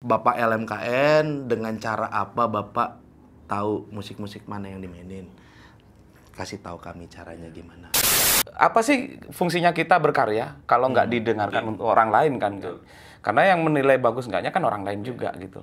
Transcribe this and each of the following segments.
Bapak LMKN, dengan cara apa Bapak tahu musik-musik mana yang dimainin? Kasih tahu kami caranya gimana. Apa sih fungsinya kita berkarya kalau nggak didengarkan untuk orang lain kan? Gitu. Karena yang menilai bagus enggaknya kan orang lain juga gitu.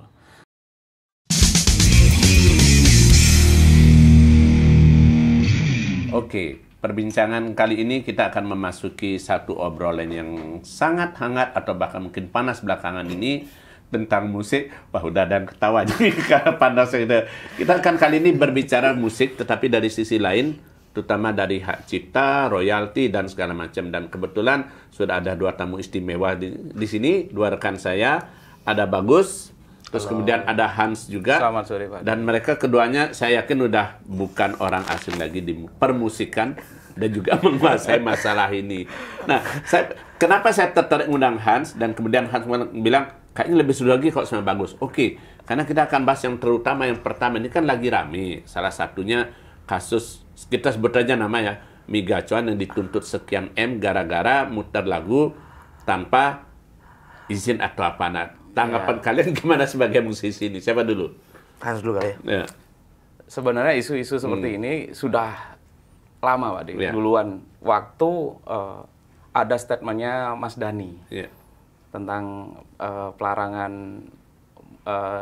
Oke, perbincangan kali ini kita akan memasuki satu obrolan yang sangat hangat atau bahkan mungkin panas belakangan ini tentang musik. Wah, udah ada yang ketawa jadi karena panas itu. Kita akan kali ini berbicara musik, tetapi dari sisi lain, terutama dari hak cipta, royalti, dan segala macam. Dan kebetulan sudah ada dua tamu istimewa di sini, dua rekan saya. Ada Bagus, terus kemudian ada Hans juga. Selamat sore, Pak. Dan mereka keduanya saya yakin udah bukan orang asing lagi di permusikan dan juga menguasai masalah ini. Nah, kenapa saya tertarik mengundang Hans, dan kemudian Hans bilang, kayaknya lebih seru lagi kalau sama Bagus. Oke, karena kita akan bahas yang terutama yang pertama, ini kan lagi rame. Salah satunya kasus, kita sebut aja namanya, Miga Cuan yang dituntut sekian M gara-gara muter lagu tanpa izin atau apa. Nah, tanggapan kalian gimana sebagai musisi ini? Siapa dulu? Hans dulu kali ya. Ya. Sebenarnya isu-isu seperti ini sudah lama, Pak. Ya. Duluan waktu ada statementnya Mas Dhani Ya. tentang pelarangan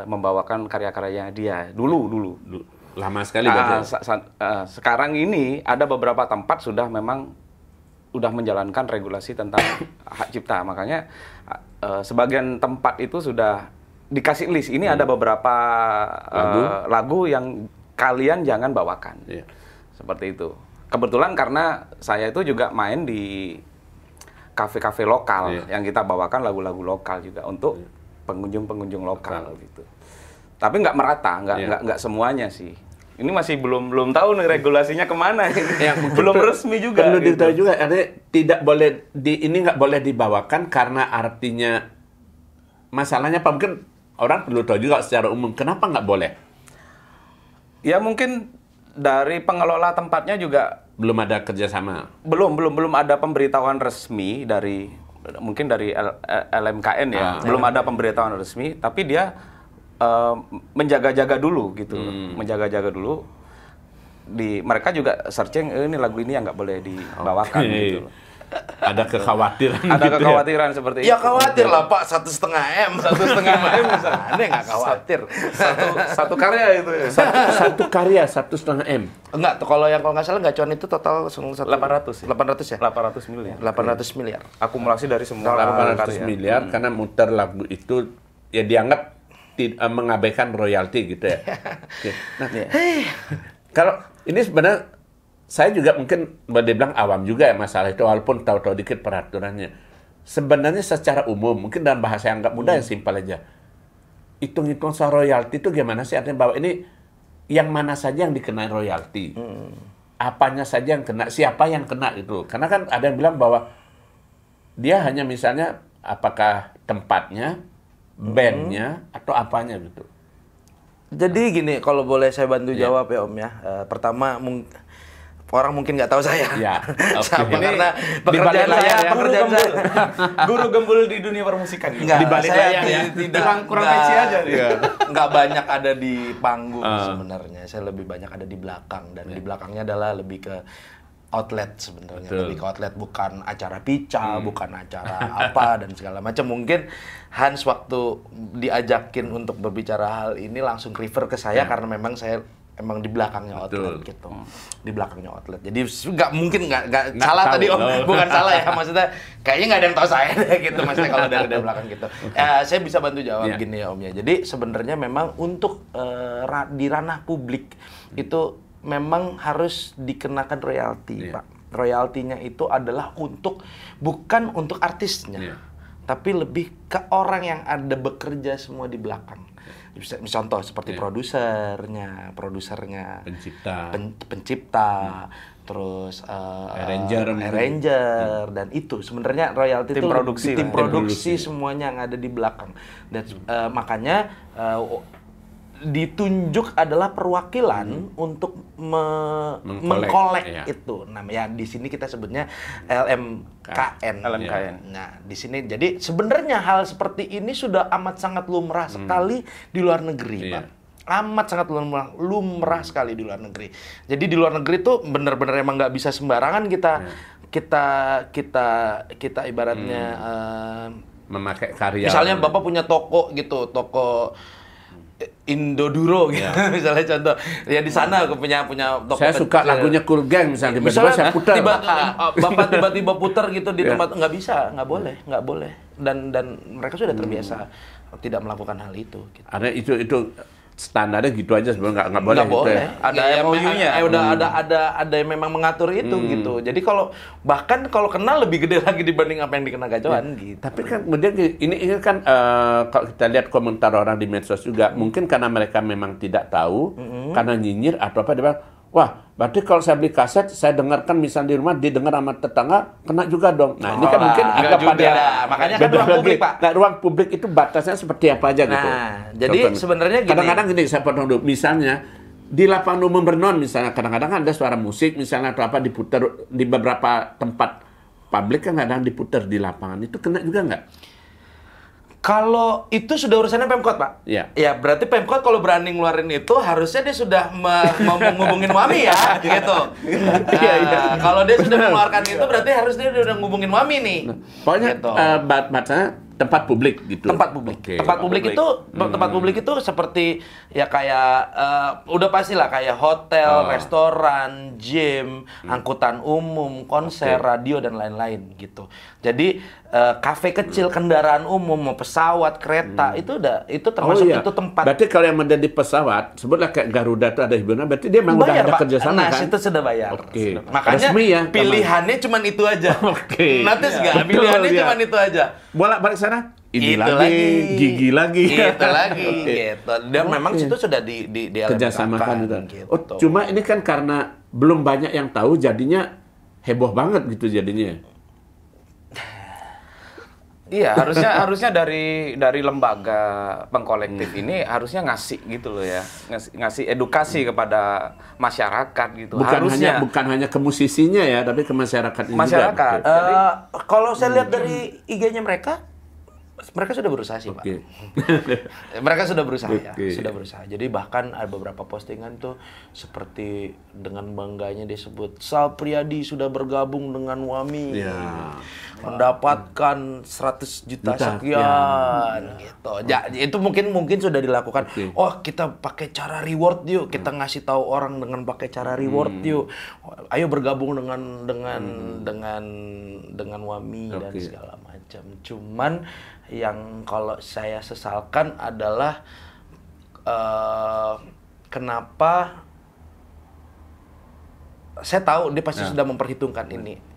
membawakan karya-karyanya dia dulu. Lama sekali berarti. Sekarang ini ada beberapa tempat sudah memang udah menjalankan regulasi tentang hak cipta. Makanya sebagian tempat itu sudah dikasih list. Ini ada beberapa lagu yang kalian jangan bawakan. Ya. Seperti itu. Kebetulan karena saya itu juga main di kafe-kafe lokal yang kita bawakan lagu-lagu lokal juga untuk pengunjung-pengunjung lokal gitu. Tapi nggak merata, nggak semuanya sih. Ini masih belum tahu nih regulasinya kemana. Belum resmi juga. Perlu gitu. diketahui juga, artinya tidak boleh ini nggak boleh dibawakan karena artinya masalahnya apa? Mungkin orang perlu tahu juga secara umum kenapa nggak boleh. Ya mungkin dari pengelola tempatnya juga Belum ada kerjasama. belum ada pemberitahuan resmi dari mungkin dari LMKN ya. Belum ada pemberitahuan resmi, tapi dia menjaga-jaga dulu gitu. Menjaga-jaga dulu. Mereka juga searching ini lagu ini yang nggak boleh dibawakan gitu loh. Ada kekhawatiran. Ada gitu kekhawatiran seperti itu. Ya khawatir lah Pak, 1,5 M. 1,5 M misalnya. Aneh nggak khawatir. Satu karya itu ya. Satu karya 1,5 M. Enggak, kalau nggak salah nggak cuan itu total 800 ya? 800 ya? 800 miliar. 800 miliar. Akumulasi dari semua 800 karya. miliar karena muter lagu itu ya dianggap mengabaikan royalti gitu ya. Oke. Nah, kalau ini sebenarnya saya juga mungkin boleh bilang awam juga ya masalah itu, walaupun tahu-tahu dikit peraturannya. Sebenarnya secara umum, mungkin dalam bahasa yang nggak mudah, yang simpel aja. Hitung-hitung soal royalti itu gimana sih? Artinya bahwa ini yang mana saja yang dikenai royalti. Apanya saja yang kena, siapa yang kena itu. Karena kan ada yang bilang bahwa dia hanya misalnya apakah tempatnya, bandnya, atau apanya gitu. Jadi gini, kalau boleh saya bantu jawab ya Om ya. Pertama, orang mungkin nggak tahu saya. Ya, Siapa, Ini karena di pekerjaan balik layar saya, ya. pekerjaan saya. Guru gembul di dunia permusikan. Enggak, Di balik saya layar ya. Kurang peci aja nih. Nggak banyak ada di panggung sebenarnya. Saya lebih banyak ada di belakang, dan di belakangnya adalah lebih ke outlet sebenarnya. Lebih ke outlet, bukan acara pica, bukan acara apa dan segala macam. Mungkin Hans waktu diajakin untuk berbicara hal ini langsung refer ke saya karena memang saya emang di belakangnya outlet gitu. Di belakangnya outlet. Jadi nggak mungkin nggak salah tahu. tadi Om. Bukan salah ya, maksudnya kayaknya nggak ada yang tahu saya deh gitu, maksudnya kalau dari belakang gitu. Saya bisa bantu jawab gini ya Om ya. Jadi sebenarnya memang untuk di ranah publik itu memang harus dikenakan royalti, Pak. Royaltinya itu adalah bukan untuk artisnya, tapi lebih ke orang yang ada bekerja semua di belakang. Contoh seperti produsernya, pencipta, terus arranger, dan itu sebenarnya royalti itu tim produksi semuanya yang ada di belakang. Dan makanya ditunjuk adalah perwakilan untuk mengkolek iya. itu. Nah, ya di sini kita sebutnya LMKN. LMKN. Nah, di sini jadi sebenarnya hal seperti ini sudah amat sangat lumrah sekali di luar negeri, Iya. Pak. Amat sangat lumrah sekali di luar negeri. Jadi di luar negeri tuh bener-bener emang nggak bisa sembarangan kita ibaratnya Memakai karya. misalnya Bapak punya toko gitu, toko Indoduro gitu, misalnya contoh. Ya di sana aku punya toko. Saya suka lagunya Cool Gang misalnya, tiba-tiba saya putar. Bapak tiba-tiba putar gitu di tempat, nggak bisa, nggak boleh. Dan mereka sudah terbiasa tidak melakukan hal itu. Gitu. Ada itu standarnya gitu aja sebenarnya nggak boleh. Nggak boleh. Ya. Ada MOU-nya. Udah ada yang memang mengatur itu gitu. Jadi bahkan kalau kenal lebih gede lagi dibanding apa yang dikena gacoan gitu. Tapi kan kemudian ini kan kalau kita lihat komentar orang di medsos juga, mungkin karena mereka memang tidak tahu, karena nyinyir atau apa, dia bilang, wah, berarti kalau saya beli kaset, saya dengarkan misalnya di rumah, didengar sama tetangga, kena juga dong. Nah, ini kan mungkin agak pada makanya kan ruang publik, Pak. Nah, ruang publik itu batasnya seperti apa aja gitu. Nah, jadi sebenarnya gini. Kadang-kadang gini, saya potong dulu. Misalnya, di lapangan umum Bernon misalnya, kadang-kadang ada suara musik, misalnya atau apa diputar di beberapa tempat publik kan kadang diputar di lapangan. Itu kena juga nggak? Kalau itu sudah urusannya Pemkot, Pak. Iya. Ya, berarti Pemkot kalau berani ngeluarin itu harusnya dia sudah mau ngubungin Wami ya, gitu. Iya. Kalau dia sudah mengeluarkan itu berarti harus dia udah ngubungin Wami nih. Pokoknya gitu. batasnya tempat publik gitu. Tempat publik. Oke. Tempat publik itu seperti ya kayak udah pastilah kayak hotel, restoran, gym, angkutan umum, konser, radio dan lain-lain gitu. Jadi kafe kecil, kendaraan umum, mau pesawat, kereta itu termasuk itu tempat. Berarti kalau yang menjadi pesawat, sebutlah kayak Garuda itu ada hiburan, berarti dia memang udah ada Pak. kerjasama Nah, kan? itu sudah bayar. Oke. Makanya Resmi ya, pilihannya cuma itu aja. Oke. Notice nggak? Betul, Pilihannya ya. cuma itu aja. Bolak-balik sana, ini Itu lagi, gigi lagi. Itu lagi, Oke. gitu. Dan memang situ sudah di Kerjasamakan itu. gitu. Oh, cuma ini kan karena belum banyak yang tahu, jadinya heboh banget gitu jadinya. Iya, harusnya dari lembaga pengkolektif ini harusnya ngasih gitu loh ya. Ngasih edukasi kepada masyarakat gitu. Bukan hanya ke musisinya ya, tapi ke masyarakat ini Masyarakat. juga. Kalau saya lihat dari IG-nya mereka sudah berusaha sih, Pak. Oke. Mereka sudah berusaha ya, Oke. sudah berusaha. Jadi bahkan ada beberapa postingan tuh seperti dengan bangganya disebut Sal Priadi sudah bergabung dengan Wami. Ya. Mendapatkan 100 juta sekian gitu. Ya, itu mungkin sudah dilakukan. Oke. Oh, kita pakai cara reward yuk. Kita ngasih tahu orang dengan pakai cara reward yuk. Ayo bergabung dengan Wami dan Oke. segala macam. Cuman yang kalau saya sesalkan adalah kenapa saya tahu dia pasti sudah memperhitungkan ini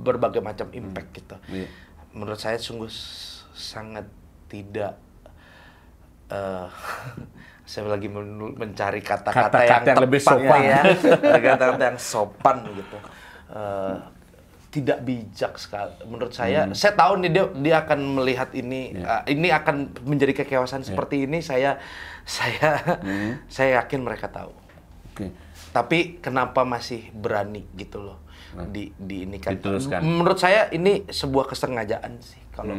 berbagai macam impact gitu. Iya. Menurut saya sungguh sangat tidak saya lagi mencari kata-kata yang lebih tepat sopan ya, kata-kata yang sopan gitu. Tidak bijak sekali menurut saya. Saya tahu nih dia akan melihat ini ini akan menjadi kekewasan seperti ini. Saya yakin mereka tahu. Oke. Tapi kenapa masih berani gitu loh di ini kan? Diteruskan. Menurut saya ini sebuah kesengajaan sih. Kalau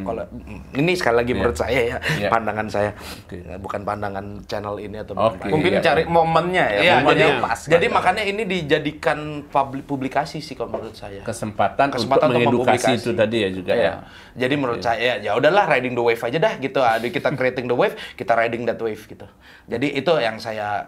ini sekali lagi menurut saya ya, pandangan saya. Bukan pandangan channel ini atau mungkin cari momennya ya, Iya, momennya jadi, pas. jadi makanya ini dijadikan publikasi sih kalau menurut saya. Kesempatan untuk untuk mengedukasi mempublikasi. itu tadi ya juga ya. Jadi menurut saya ya udahlah riding the wave aja dah gitu. Kita creating the wave, kita riding that wave gitu. Jadi itu yang saya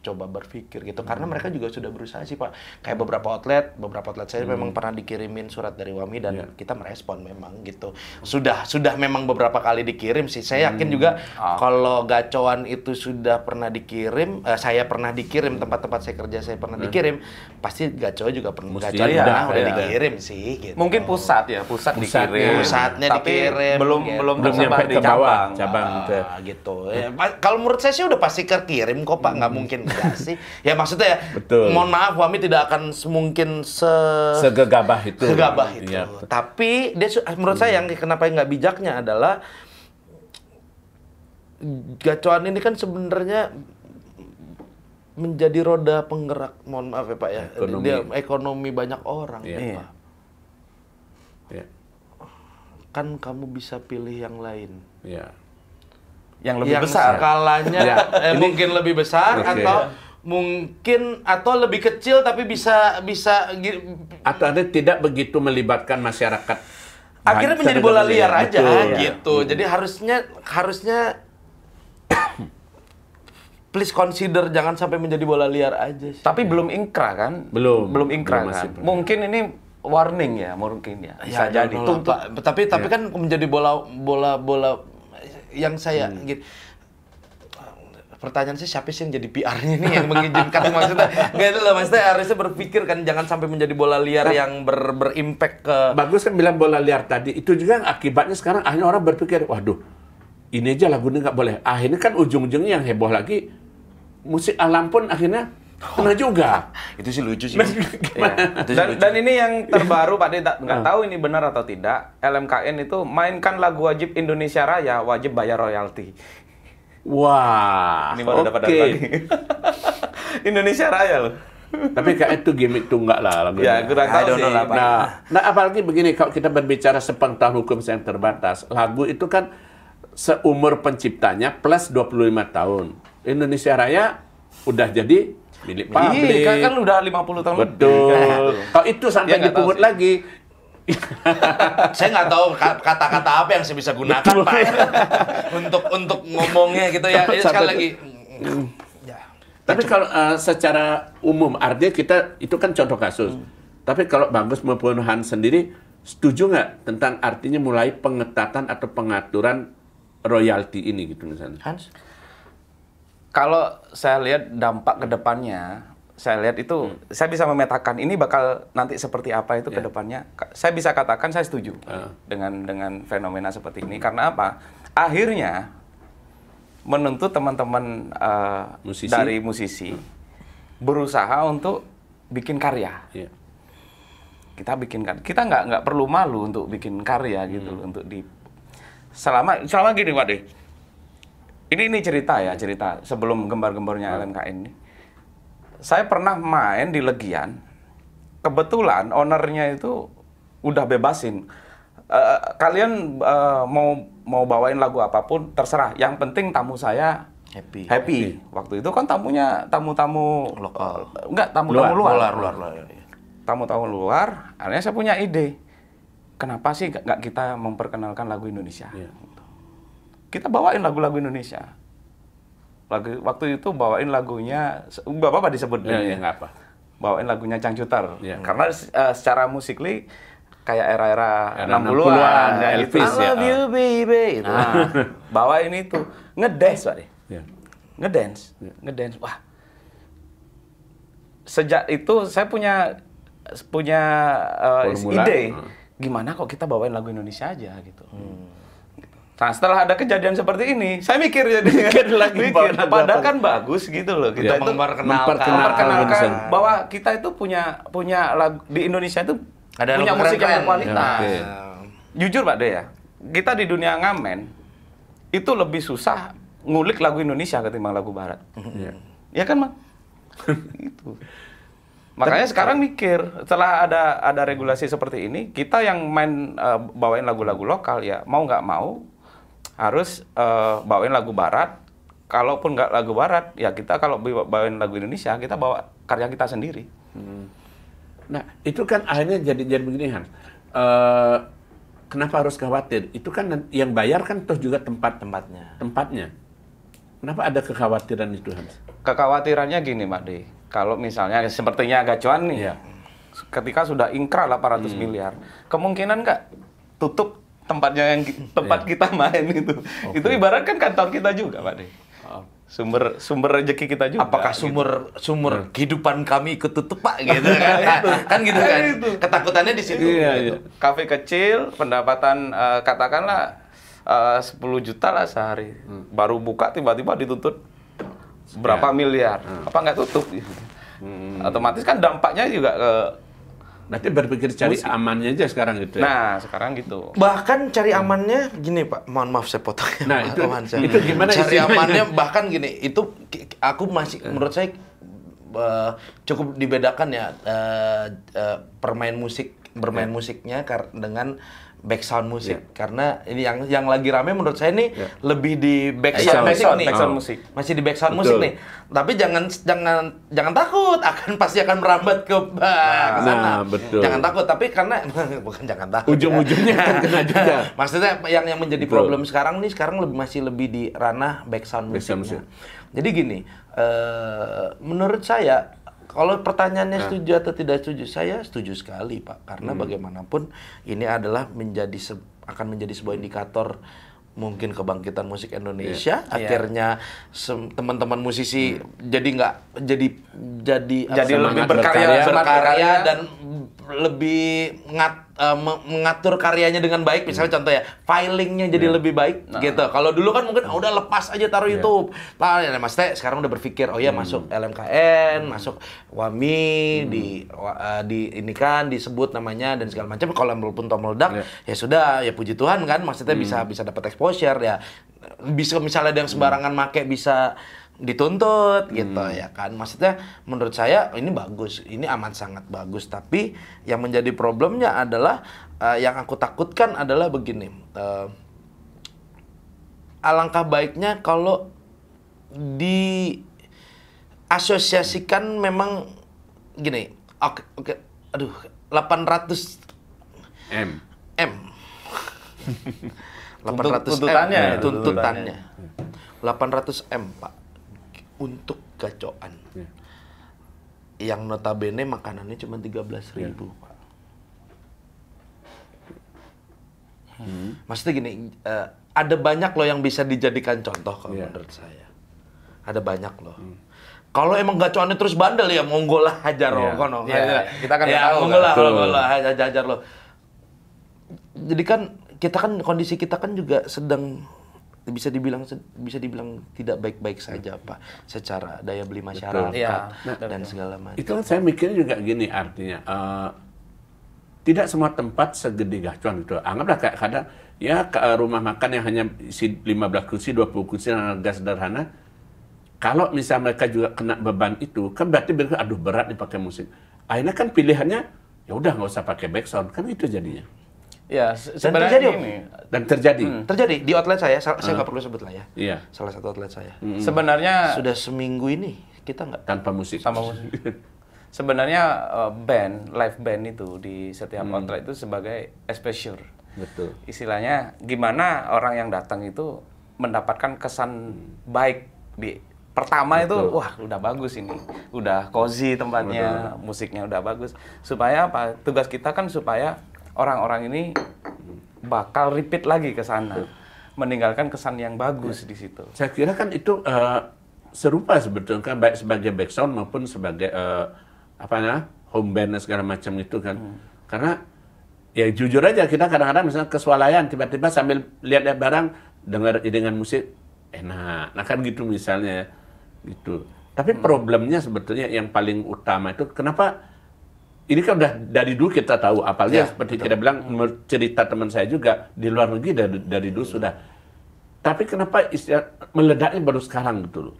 coba berpikir gitu, karena mereka juga sudah berusaha sih Pak. Kayak beberapa outlet saya memang pernah dikirimin surat dari Wami dan kita merespon memang gitu. Sudah memang beberapa kali dikirim sih. Saya yakin juga kalau gacoan itu sudah pernah dikirim, saya pernah dikirim, tempat-tempat saya kerja saya pernah dikirim, pasti gacoan juga pernah udah dikirim sih gitu. Mungkin pusat dikirim. Pusatnya tapi dikirim, belum gitu. belum Belum tersebar nyampe di ke bawah, cabang. Gitu. Ya, kalau menurut saya sih udah pasti kekirim kok Pak, nggak mungkin enggak sih. Ya maksudnya ya, Betul. mohon maaf Wami tidak akan mungkin Segegabah itu. Iya. Tapi dia menurut saya yang kenapa nggak bijaknya adalah gacuan ini kan sebenarnya menjadi roda penggerak, mohon maaf ya Pak ya, ekonomi banyak orang ya Pak. Iya. Kan kamu bisa pilih yang lain. Iya. Yang lebih besar. Skalanya mungkin lebih besar atau lebih kecil tapi bisa atau ada tidak begitu melibatkan masyarakat. Akhirnya menjadi bola liar aja gitu. Jadi harusnya please consider jangan sampai menjadi bola liar aja sih. Tapi belum ingkrah kan? Belum ingkrah kan? Mungkin ini warning ya, mungkin ya. Bisa jadi. Tapi kan menjadi bola yang saya gitu. Pertanyaan saya, siapa sih yang jadi PR-nya ini yang mengizinkan maksudnya? Enggak itu loh, maksudnya harusnya berpikir kan jangan sampai menjadi bola liar yang berimpact ke. Bagus kan bilang bola liar tadi. Itu juga akibatnya sekarang akhirnya orang berpikir, waduh, ini aja lagu ini nggak boleh. Akhirnya kan ujung-ujungnya yang heboh lagi, musik alam pun akhirnya kena juga. Itu sih lucu sih. Dan ini yang terbaru Pak De, nggak tahu ini benar atau tidak. LMKN itu mainkan lagu wajib Indonesia Raya, wajib bayar royalti. Wah, ini baru dapat lagi. Indonesia Raya loh. Tapi kayak itu gimmick tunggal lah lagunya. Ya, kurang tahu sih. Nah, apalagi begini, kalau kita berbicara sepengetahuan hukum yang terbatas, lagu itu kan seumur penciptanya plus 25 tahun. Indonesia Raya udah jadi milik publik. Kan udah 50 tahun lebih. Betul. Kalau itu sampai dipungut lagi, saya nggak tahu kata-kata apa yang saya bisa gunakan Pak untuk ngomongnya gitu ya. Sekali lagi. Tapi kalau secara umum artinya kita itu kan contoh kasus. Tapi kalau Bagus maupun Hans sendiri setuju nggak tentang artinya mulai pengetatan atau pengaturan royalti ini gitu misalnya? Hans? Kalau saya lihat dampak ke depannya, saya lihat itu, saya bisa memetakan ini bakal nanti seperti apa itu ke depannya. Saya bisa katakan saya setuju dengan fenomena seperti ini. Karena apa? Akhirnya menuntut teman-teman dari musisi berusaha untuk bikin karya. Kita bikin karya. Kita nggak perlu malu untuk bikin karya gitu loh, untuk selama gini Pak De. Ini cerita sebelum gembar-gembornya LMKN ini. Saya pernah main di Legian, kebetulan ownernya itu udah bebasin. Kalian mau bawain lagu apapun terserah. Yang penting tamu saya happy. Waktu itu kan tamu-tamu lokal, enggak tamu-tamu luar. Tamu-tamu luar. Akhirnya saya punya ide. Kenapa sih nggak kita memperkenalkan lagu Indonesia? Kita bawain lagu-lagu Indonesia. Waktu itu bawain lagunya, Bapak disebut nggak apa. Bawain lagunya Cangcuter. Karena secara musikly kayak era 60-an. Elvis I love you baby. Nah, bawain itu. Ngedance Pak. Ngedance. Wah. Sejak itu saya punya ide. Gimana kok kita bawain lagu Indonesia aja gitu. Nah, setelah ada kejadian seperti ini, saya mikir lagi. Padahal kan bagus gitu loh. Kita itu memperkenalkan bahwa kita itu punya lagu di Indonesia itu ada punya musik yang berkualitas. Jujur Pak De ya, kita di dunia ngamen itu lebih susah ngulik lagu Indonesia ketimbang lagu Barat. Ya kan, Mas? Gitu. Makanya sekarang mikir, setelah ada regulasi seperti ini, kita yang main bawain lagu-lagu lokal ya mau nggak mau harus bawain lagu Barat. Kalaupun nggak lagu Barat, ya kita kalau bawain lagu Indonesia, kita bawa karya kita sendiri. Nah, itu kan akhirnya jadi begini, Hans. Kenapa harus khawatir? Itu kan yang bayar kan toh juga tempatnya. Kenapa ada kekhawatiran itu, Hans? Kekhawatirannya gini, Pak De. Kalau misalnya sepertinya Gacuan nih, ketika sudah ingkrah 800 miliar, kemungkinan nggak tutup tempatnya tempat kita main itu. Itu ibarat kan kantor kita juga, Pak De. Sumber rezeki kita juga. Apakah sumber kehidupan kami ketutup Pak gitu kan? Kan gitu kan. Ketakutannya di situ. Gitu. Kafe kecil, pendapatan katakanlah 10 juta lah sehari. Baru buka tiba-tiba dituntut berapa miliar. Apa nggak tutup? Otomatis kan dampaknya juga Berarti berpikir cari amannya aja sekarang gitu ya? Nah, sekarang gitu. Bahkan cari amannya gini Pak, mohon maaf saya potong. Nah, itu gimana cari istilahnya? amannya bahkan gini, itu aku masih menurut saya cukup dibedakan ya bermain musiknya dengan background musik, karena ini yang lagi rame menurut saya nih lebih di background musik nih. Background musik. Masih di background musik nih. Tapi jangan takut, pasti akan merambat ke sana. betul. Jangan takut, tapi karena bukan jangan takut. Ujung-ujungnya akan kena juga. Maksudnya yang menjadi problem sekarang masih lebih di ranah background musiknya. Jadi gini, menurut saya kalau pertanyaannya setuju atau tidak setuju, saya setuju sekali Pak. Karena bagaimanapun ini adalah akan menjadi sebuah indikator mungkin kebangkitan musik Indonesia. Akhirnya teman-teman musisi jadi lebih berkarya dan lebih mengatur karyanya dengan baik. Misalnya contoh ya, filingnya jadi lebih baik gitu. Kalau dulu kan mungkin udah lepas aja taruh YouTube. Nah, Mas Teh sekarang udah berpikir, oh ya masuk LMKN, masuk WAMI, di ini kan disebut namanya dan segala macam. Kalau walaupun meledak, ya sudah, ya puji Tuhan kan, maksudnya bisa dapat exposure ya. Bisa misalnya ada yang sembarangan make bisa dituntut gitu ya kan. Maksudnya menurut saya ini bagus, ini amat sangat bagus. Tapi yang menjadi problemnya adalah yang aku takutkan adalah begini. Alangkah baiknya kalau diasosiasikan memang gini. Oke, aduh 800 M. 800 tuntutannya. 800 M Pak. Untuk gacoan. Yang notabene makanannya cuma 13.000 Pak. Maksudnya gini, ada banyak loh yang bisa dijadikan contoh kalau menurut saya. Ada banyak loh. Kalau emang gacoannya terus bandel ya monggo lah hajar loh kono. Kita kan tahu. Monggo lah hajar loh. Jadi kan kondisi kita kan juga sedang bisa dibilang tidak baik-baik saja Pak, secara daya beli masyarakat dan segala macam. Itu kan saya mikirnya juga gini, artinya tidak semua tempat segede gacuan gitu. Anggaplah kayak kadang ya rumah makan yang hanya isi 15 kursi, 20 kursi yang harga sederhana. Kalau misalnya mereka juga kena beban itu, kan berarti mereka aduh berat nih pakai musik. Akhirnya kan pilihannya ya udah nggak usah pakai background, kan itu jadinya. Ya, sebenarnya terjadi di outlet saya nggak perlu sebut lah ya. Iya. Salah satu outlet saya. Sebenarnya sudah seminggu ini kita nggak tanpa musik. Sebenarnya live band itu di setiap outlet itu sebagai exposure. Betul. Istilahnya gimana orang yang datang itu mendapatkan kesan baik di pertama itu, wah udah bagus ini, udah cozy tempatnya, musiknya udah bagus. Supaya apa? Tugas kita kan supaya orang-orang ini bakal repeat lagi ke sana, meninggalkan kesan yang bagus di situ. Saya kira kan itu serupa sebetulnya kan, baik sebagai background maupun sebagai home band dan segala macam itu kan. Karena ya jujur aja kita kadang-kadang misalnya ke swalayan tiba-tiba sambil lihat barang dengar dengan musik enak, nah kan gitu misalnya gitu. Tapi problemnya sebetulnya yang paling utama itu kenapa? Ini kan udah dari dulu kita tahu, apalagi seperti kita bilang cerita teman saya juga di luar negeri dari dulu sudah. Tapi kenapa meledaknya baru sekarang gitu loh?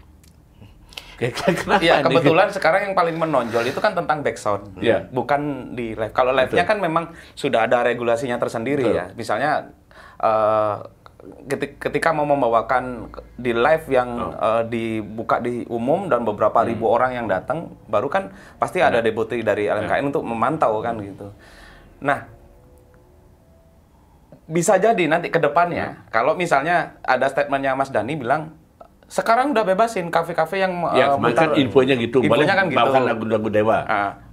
Kenapa? Ya kebetulan sekarang yang paling menonjol itu kan tentang backsound, bukan di live. Kalau live-nya kan memang sudah ada regulasinya tersendiri ya. Misalnya ketika mau membawakan di live yang dibuka di umum dan beberapa ribu orang yang datang, baru kan pasti ada deputi dari LMKN untuk memantau kan gitu. Nah, bisa jadi nanti ke depannya kalau misalnya ada statementnya Mas Dhani bilang sekarang udah bebasin kafe-kafe yang kan infonya gitu, infonya kan gitu. Bawakan lagu-lagu dewa.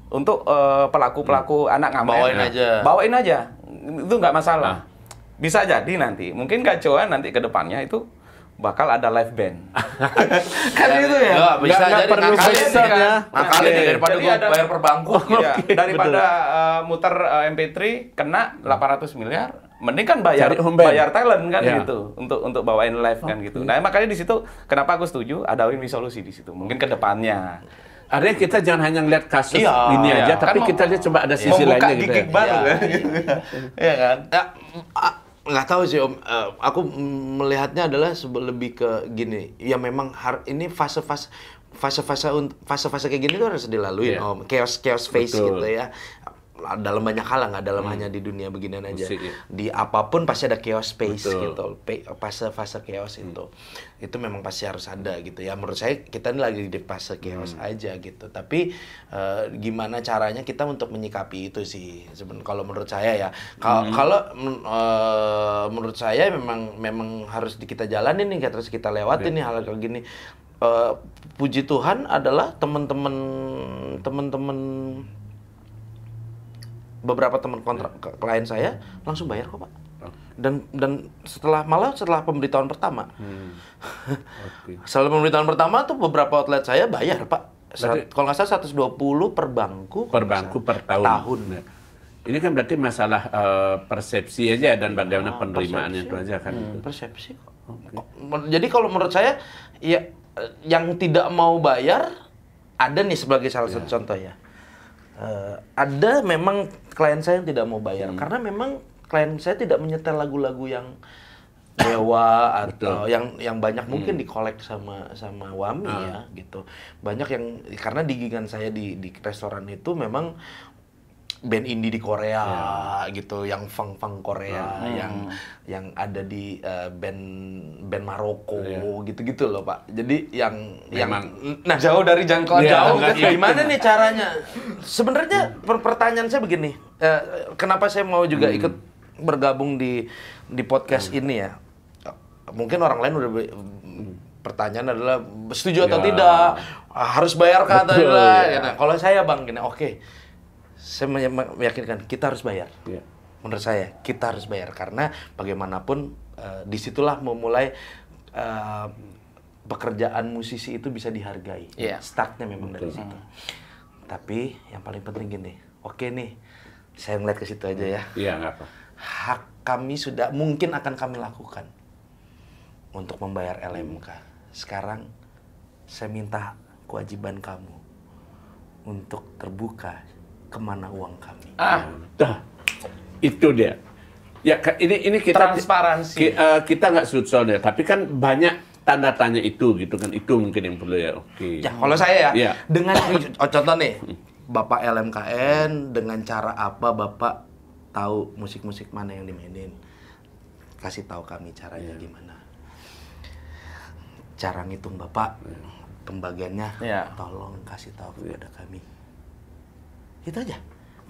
Untuk pelaku-pelaku anak ngamen, bawain aja, itu nggak masalah. Bisa jadi nanti, mungkin gacoan nanti ke depannya itu bakal ada live band. Kan itu ya? Bisa jadi ngakalin ya daripada gue bayar per bangku. Daripada muter MP3 kena 800 miliar, mending kan bayar talent kan gitu untuk bawain live kan gitu. Nah, makanya di situ kenapa aku setuju ada win-win solusi di situ. Mungkin ke depannya. Artinya kita jangan hanya ngeliat kasus Iya, ini aja, iya. tapi Kan kita lihat coba ada sisi membuka lainnya gitu. gig Ya. baru kan. Iya kan? Ya, nggak tahu sih Om. Aku melihatnya adalah lebih ke gini. Ya memang ini fase-fase kayak gini tuh harus dilalui Iya. Om. Chaos phase Betul. gitu ya. Dalam banyak hal lah, nggak dalam hanya di dunia beginian aja. Musik, ya. Di apapun pasti ada chaos phase Betul. gitu. Fase chaos itu memang pasti harus ada gitu ya. Menurut saya kita ini lagi di fase chaos aja gitu. Tapi gimana caranya kita untuk menyikapi itu sih sebenarnya kalau menurut saya ya. Kalau menurut saya memang harus kita jalanin nih, terus kita lewatin nih hal kayak gini. Puji Tuhan adalah teman-teman beberapa teman kontrak klien saya langsung bayar kok Pak. Dan setelah pemberitahuan pertama. Oke. Setelah pemberitahuan pertama tuh beberapa outlet saya bayar Pak. Berarti- Kalau nggak salah 120 per bangku. Per bangku per tahun. Nah, ini kan berarti masalah persepsi aja dan bagaimana penerimaannya itu aja kan. Persepsi kok. Jadi kalau menurut saya ya yang tidak mau bayar ada nih sebagai salah satu contoh ya. Ada memang klien saya yang tidak mau bayar karena memang klien saya tidak menyetel lagu-lagu yang Dewa atau yang banyak mungkin dikolek sama Wami ya gitu. Banyak yang karena di gigan saya di restoran itu memang band indie di Korea gitu, yang funk Korea, yang ada di band Maroko gitu-gitu loh Pak. Jadi nah Jauh dari jangkauan jauh jauh. gimana nih caranya? Sebenarnya pertanyaan saya begini, kenapa saya mau juga ikut bergabung di podcast ini ya? Mungkin orang lain udah pertanyaan adalah setuju atau tidak, harus bayar kah atau tidak? Nah, kalau saya Bang gini, oke. Saya meyakinkan kita harus bayar. Iya. Menurut saya kita harus bayar karena bagaimanapun disitulah memulai pekerjaan musisi itu bisa dihargai. Iya. Startnya memang dari situ. Tapi yang paling penting gini, oke nih, saya ngeliat ke situ aja ya. Iya, nggak apa. Hak kami sudah mungkin akan kami lakukan untuk membayar LMK. Sekarang saya minta kewajiban kamu untuk terbuka kemana uang kami. Dah, itu dia. Ya, ini kita Transparansi. Kita nggak sudson ya, tapi kan banyak tanda tanya itu gitu kan. Itu mungkin yang perlu ya. Oke. Ya, kalau saya ya, Iya. dengan contoh nih, Bapak LMKN dengan cara apa Bapak tahu musik-musik mana yang dimainin? Kasih tahu kami caranya gimana. Cara ngitung Bapak, pembagiannya, tolong kasih tahu kepada kami. Itu aja.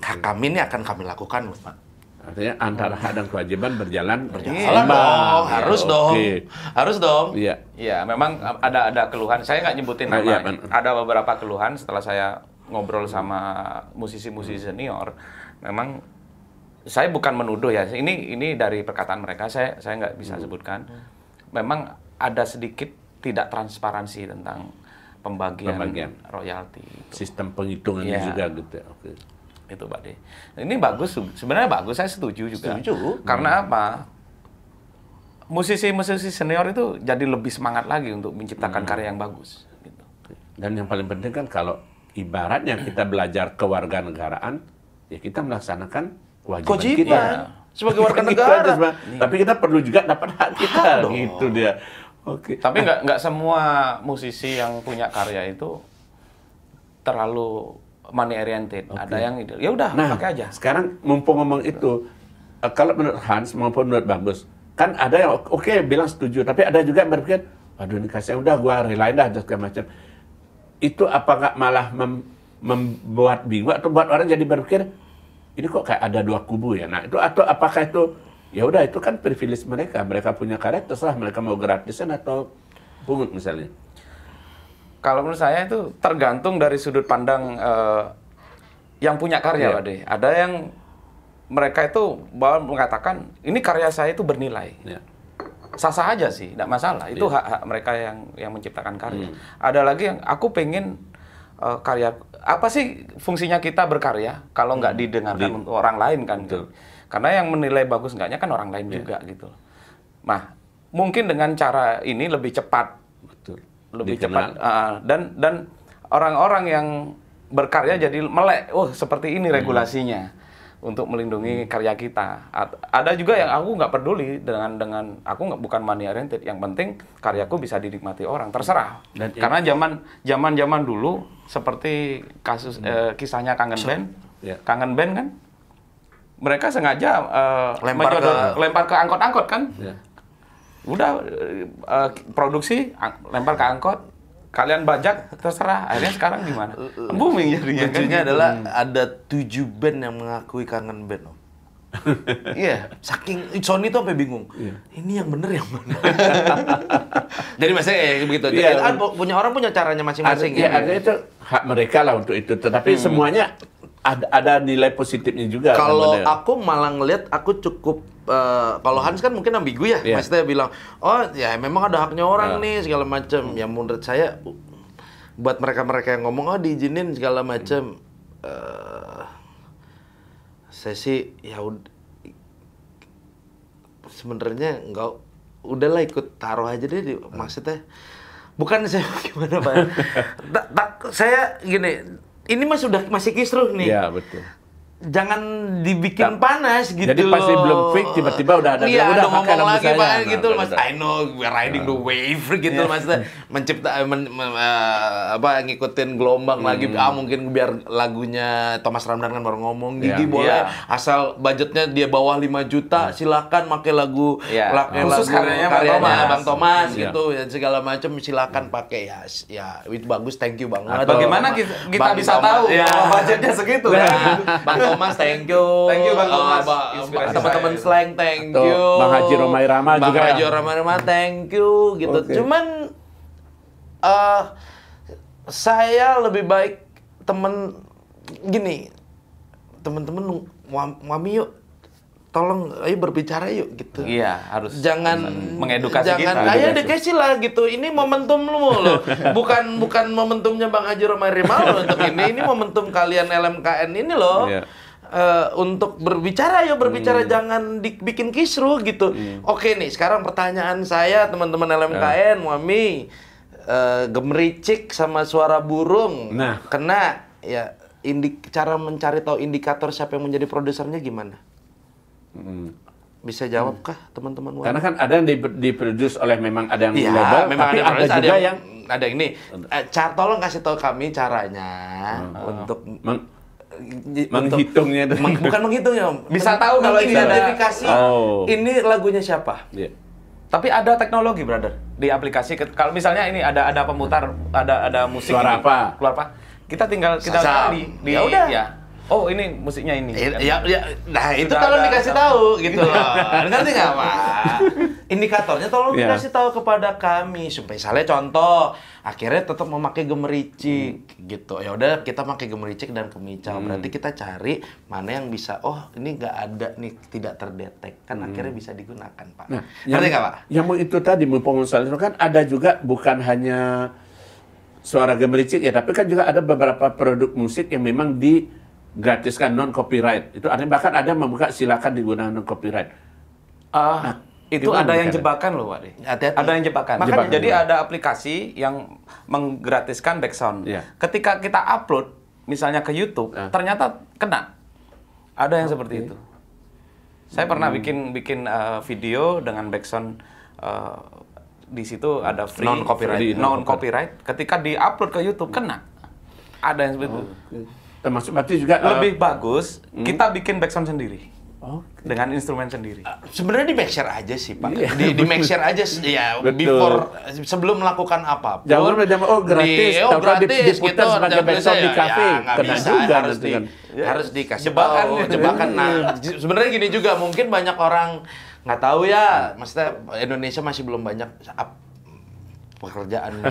Kami ini akan kami lakukan, Pak. Artinya antara hak dan kewajiban berjalan Salah dong, harus dong. Oke. Harus dong. Iya. Iya, memang ada keluhan. Saya nggak nyebutin nama. Iya, Ada beberapa keluhan setelah saya ngobrol sama musisi-musisi senior. Memang saya bukan menuduh ya. Ini dari perkataan mereka. Saya nggak bisa sebutkan. Memang ada sedikit tidak transparansi tentang pembagian royalti. Sistem penghitungannya juga gitu. Oke. Itu Pak De. Ini bagus, sebenarnya bagus, saya setuju juga. Setuju. Karena apa? Musisi-musisi senior itu jadi lebih semangat lagi untuk menciptakan karya yang bagus. Gitu. Dan yang paling penting kan kalau ibaratnya kita belajar kewarganegaraan, ya kita melaksanakan kewajiban kita. Sebagai warga Bukan negara. itu aja, tapi kita perlu juga dapat hak kita. Hak dong. Gitu dia. Oke. Tapi nggak semua musisi yang punya karya itu terlalu money oriented. Ada yang ya udah pakai aja. Sekarang mumpung ngomong itu, kalau menurut Hans maupun menurut Bagus, kan ada yang oke bilang setuju, tapi ada juga yang berpikir, waduh ini kasih udah gua relain dah segala macam. Itu apakah malah membuat bingung atau buat orang jadi berpikir ini kok kayak ada dua kubu ya? Nah itu atau apakah itu ya udah itu kan privilege mereka punya karya terserah mereka mau gratisan atau pungut misalnya. Kalau menurut saya itu tergantung dari sudut pandang yang punya karya, Pak De. Ada yang mereka itu mengatakan ini karya saya itu bernilai. Sah-sah aja sih, tidak masalah. Itu hak-hak mereka yang menciptakan karya. Ada lagi yang aku pengen karya, apa sih fungsinya kita berkarya kalau nggak didengarkan untuk orang lain kan? Karena yang menilai bagus enggaknya kan orang lain juga gitu. Nah, mungkin dengan cara ini lebih cepat. Lebih cepat dan orang-orang yang berkarya jadi melek. Oh, seperti ini regulasinya untuk melindungi karya kita. Ada juga yang aku nggak peduli dengan aku bukan money oriented. Yang penting karyaku bisa dinikmati orang, terserah. Karena zaman dulu seperti kasus kisahnya Kangen Band, Kangen Band kan, mereka sengaja lempar ke angkot-angkot kan. Udah produksi lempar ke angkot. Kalian bajak, terserah. Akhirnya sekarang gimana? Booming jadinya. Lucunya adalah ada 7 band yang mengakui Kangen Band, Om. Iya, saking Sony tuh sampai bingung. Ini yang bener yang mana? Jadi maksudnya begitu. Punya orang punya caranya masing-masing. Ada itu hak mereka lah untuk itu. Tetapi semuanya ada nilai positifnya juga. Kalau aku malah ngelihat, aku cukup kalau Hans kan mungkin ambigu ya, maksudnya bilang, oh ya memang ada haknya orang nih segala macam. Ya menurut saya, buat mereka yang ngomong oh diizinin segala macam, saya sih ya sebenarnya nggak, udahlah ikut taruh aja deh. Maksudnya bukan saya gimana Pak, saya gini, ini masih kisruh nih. Iya betul. Jangan dibikin panas gitu. Jadi pasti belum fix, tiba-tiba udah ada. Iya, udah ngomong lagi Pak gitu, Mas. Betul. I know we're riding the wave gitu, Mas. Ngikutin gelombang lagi. Mungkin biar lagunya Thomas Ramdhan kan baru ngomong, Gigi boleh asal budgetnya dia bawah 5 juta, silakan pakai lagu khusus karyanya Bang Thomas gitu, ya segala macam silakan pakai ya itu bagus, thank you banget. Bagaimana kita bisa tahu kalau budgetnya segitu? Bang Thomas, thank you. Thank you Bang Thomas. Teman-teman slang, thank you. Bang Haji Romai Rama juga. Bang Haji Romai Rama, thank you gitu. Okay. Cuman saya lebih baik teman-teman Wami yuk, tolong ayo berbicara yuk gitu. Iya, harus mengedukasi kita. Ayo edukasi lah gitu. Ini momentum lu loh. Bukan momentumnya Bang Haji Romai Rama loh untuk ini. Ini momentum kalian LMKN ini loh. Untuk berbicara, jangan dibikin kisruh gitu. Oke nih, sekarang pertanyaan saya teman-teman LMKN, Wami, gemericik sama suara burung, kena ya. Cara mencari tahu indikator siapa yang menjadi produsernya gimana? Bisa jawab kah teman-teman? Karena kan ada yang diproduce oleh memang ada yang global, memang tapi ada juga yang ada ini. Tolong kasih tahu kami caranya untuk menghitungnya. Bukan menghitungnya, bisa tahu kalau ini identifikasi. Ini lagunya siapa? Tapi ada teknologi, brother, di aplikasi. Kalau misalnya ini ada pemutar, ada musik. Suara apa? Keluar apa? Kita tinggal cari di. Ya udah. Oh ini musiknya ini. Nah itu tolong dikasih tahu gitu loh. Ngerti nggak Pak? Indikatornya tolong dikasih tahu kepada kami supaya misalnya contoh akhirnya tetap memakai gemericik gitu. Ya udah kita pakai gemericik dan kemicau. Berarti kita cari mana yang bisa. Oh ini nggak ada nih, tidak terdetek kan akhirnya bisa digunakan Pak. Nah, ngerti nggak Pak? Yang itu tadi pengusaha itu kan ada juga bukan hanya suara gemericik ya, tapi kan juga ada beberapa produk musik yang memang digratiskan non copyright. Itu artinya bahkan ada yang membuka silakan digunakan non copyright. Itu ada yang jebakan loh, Pak. Ada yang jebakan. Makanya jadi ada aplikasi yang menggratiskan background. Ketika kita upload misalnya ke YouTube, ternyata kena. Ada yang seperti itu. Saya pernah bikin video dengan background di situ ada free non copyright. Ketika di-upload ke YouTube kena. Ada yang seperti itu. Termasuk berarti juga lebih bagus kita bikin background sendiri. Dengan instrumen sendiri. Sebenarnya di make share aja sih Pak. Di make share aja ya. Before sebelum melakukan apapun. Jangan gratis. Gratis gitu. Sebagai background di kafe. Kena juga harus dikasih jebakan. Nah sebenarnya gini juga, mungkin banyak orang nggak tahu ya, maksudnya Indonesia masih belum banyak pekerjaan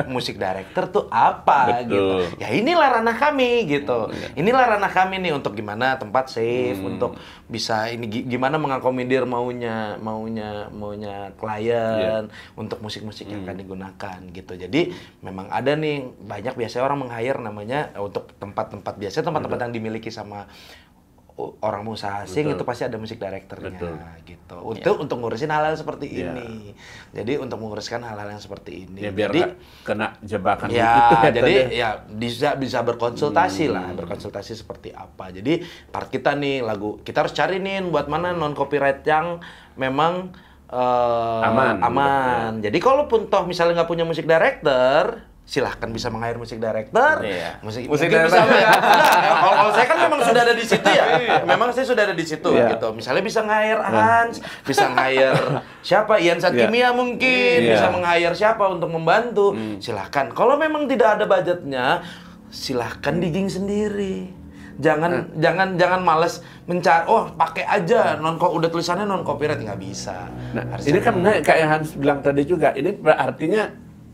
musik director tuh apa. Betul. Gitu. Ya inilah ranah kami gitu. Inilah ranah kami nih untuk gimana tempat safe, untuk bisa ini gimana mengakomodir maunya klien untuk musik-musik yang akan digunakan gitu. Jadi memang ada nih banyak biasanya orang meng-hire namanya untuk tempat-tempat biasa, tempat-tempat yang dimiliki sama orang usaha asing itu pasti ada musik directornya gitu. Untuk ngurusin hal-hal seperti ini. Jadi untuk menguruskan hal-hal yang seperti ini. Ya, biar jadi kena jebakan ya, jadi ya bisa berkonsultasi lah, berkonsultasi seperti apa. Jadi part kita nih lagu kita harus cari nih buat mana non copyright yang memang aman. Jadi kalaupun toh misalnya nggak punya musik director, silahkan bisa meng-hire musik director. Musik director. Kalau saya kan memang sudah ada di situ ya. Memang saya sudah ada di situ gitu. Misalnya bisa nge-hire Hans, bisa nge-hire siapa? Ian Satkimia mungkin, bisa meng-hire siapa untuk membantu. Silahkan. Kalau memang tidak ada budgetnya, silahkan digging sendiri. Jangan malas mencari, pakai aja udah tulisannya non copyright, nggak bisa. Nah, ini kan kayak Hans bilang tadi juga, ini artinya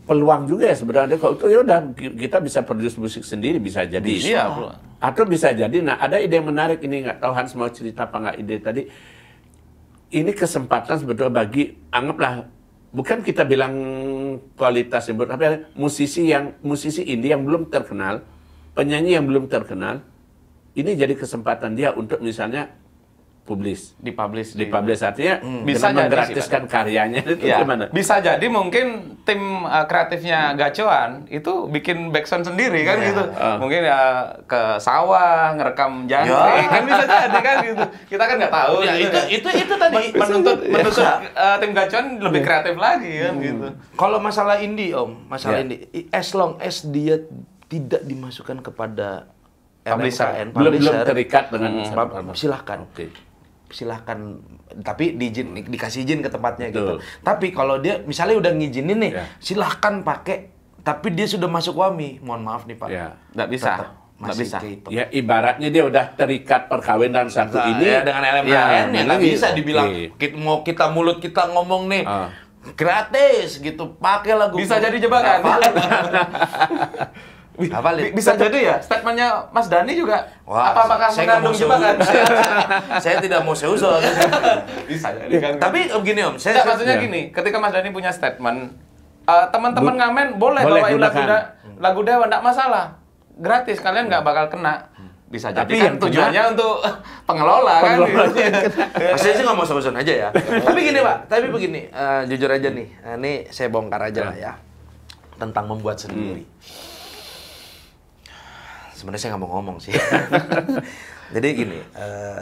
peluang juga ya sebenarnya. Kalau itu ya udah kita bisa produce musik sendiri, bisa jadi. Iya, atau bisa jadi. Nah, ada ide yang menarik ini, nggak tahu Hans mau cerita apa nggak ide tadi. Ini kesempatan sebetulnya bagi, anggaplah, bukan kita bilang kualitas sebut, tapi musisi indie yang belum terkenal, penyanyi yang belum terkenal, ini jadi kesempatan dia untuk misalnya dipublish artinya bisa menggratiskan karyanya itu gimana? Bisa jadi mungkin tim kreatifnya Gacoan itu bikin backsound sendiri kan gitu. Mungkin ke sawah ngerekam jangkrik kan bisa jadi kan gitu. Kita kan nggak tahu. Ya gitu, itu tadi menuntut tim Gacoan lebih kreatif lagi kan gitu. Kalau masalah indie indie, as long as dia tidak dimasukkan kepada publisher, belum terikat dengan silahkan. Silahkan, tapi dikasih izin ke tempatnya gitu. Tapi kalau dia misalnya udah ngizinin nih, silahkan pakai, tapi dia sudah masuk WAMI, mohon maaf nih Pak, nggak bisa. Nggak bisa. Ya ibaratnya dia udah terikat perkawinan satu ini dengan LMKN ya nggak bisa dibilang mau mulut kita ngomong nih gratis gitu, pakai lagu. Bisa jadi jebakan. Bisa jadi ya, statementnya Mas Dhani juga. Apakah mengandung jebakan? Saya tidak mau seuzon. Bisa jadi kan. Tapi begini Om, maksudnya gini, ketika Mas Dhani punya statement, teman-teman ngamen boleh bawain lagu Dewa, nggak masalah, gratis, kalian nggak bakal kena. Bisa jadi kan tujuannya untuk pengelola kan. Maksudnya sih nggak mau seuzon aja ya. Tapi gini Pak, begini, jujur aja nih, ini saya bongkar aja lah ya tentang membuat sendiri. Sebenarnya saya nggak mau ngomong sih. Jadi gini,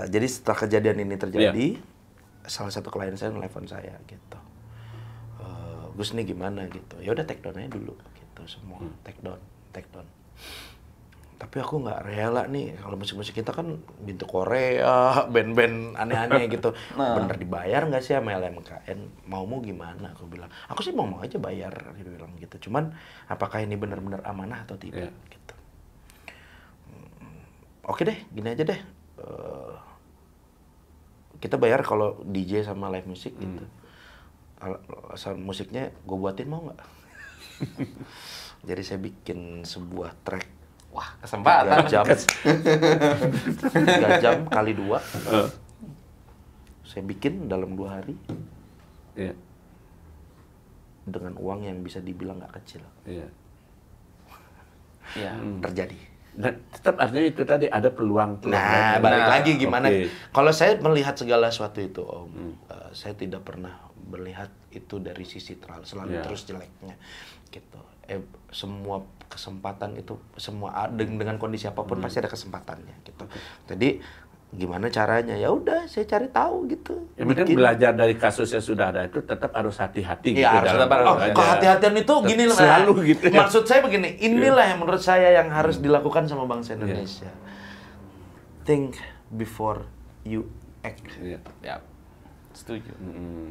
jadi setelah kejadian ini terjadi, salah satu klien saya nelfon saya gitu. Gus nih gimana gitu. Ya udah take down aja dulu gitu semua, take down. Tapi aku nggak rela nih kalau musik-musik kita kan Bintu Korea, band-band aneh-aneh gitu. Bener dibayar nggak sih sama LMKN? Mau gimana? Aku bilang, aku sih mau aja bayar, dia bilang gitu. Cuman apakah ini benar-benar amanah atau tidak? Gitu. Oke deh, gini aja deh. Kita bayar kalau DJ sama live music gitu. Asal musiknya gue buatin, mau nggak? Jadi saya bikin sebuah track. Wah, kesempatan. 3 jam. 3 jam kali 2. Saya bikin dalam 2 hari. Dengan uang yang bisa dibilang nggak kecil. Terjadi. Dan tetap artinya itu tadi ada peluang. Nah, balik lagi gimana? Kalau saya melihat segala sesuatu itu, Om, saya tidak pernah melihat itu dari sisi selalu terus jeleknya, gitu. Semua kesempatan itu, dengan kondisi apapun pasti ada kesempatannya, gitu. Jadi gimana caranya? Ya udah, saya cari tahu gitu. Yang penting belajar dari kasus yang sudah ada itu tetap harus hati-hati. Iya, gitu harus kehati-hatian itu gini lah. Selalu gitu. Maksud saya begini, inilah yang menurut saya yang harus dilakukan sama bangsa Indonesia. Think before you act. Setuju.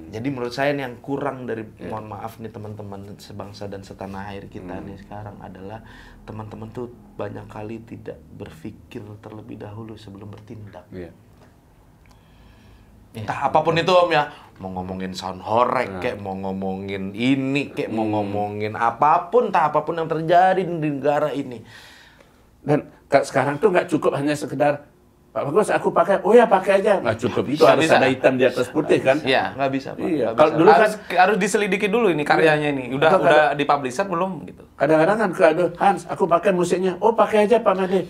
Jadi menurut saya nih yang kurang dari, mohon maaf nih teman-teman sebangsa dan setanah air kita nih sekarang adalah teman-teman tuh banyak kali tidak berpikir terlebih dahulu sebelum bertindak. Entah apapun itu Om ya, mau ngomongin sound horek kayak mau ngomongin ini kayak mau ngomongin apapun, entah apapun yang terjadi di negara ini. Dan sekarang tuh nggak cukup hanya sekedar Pak Bagus, aku pakai. Oh ya pakai aja. Nggak cukup itu harus ada hitam di atas putih kan? Iya, nggak bisa Pak. Iya. Kalau dulu kan harus diselidiki dulu ini karyanya ini. Udah dipublisher belum gitu. Kadang-kadang kan Hans, aku pakai musiknya. Oh pakai aja Pak Made.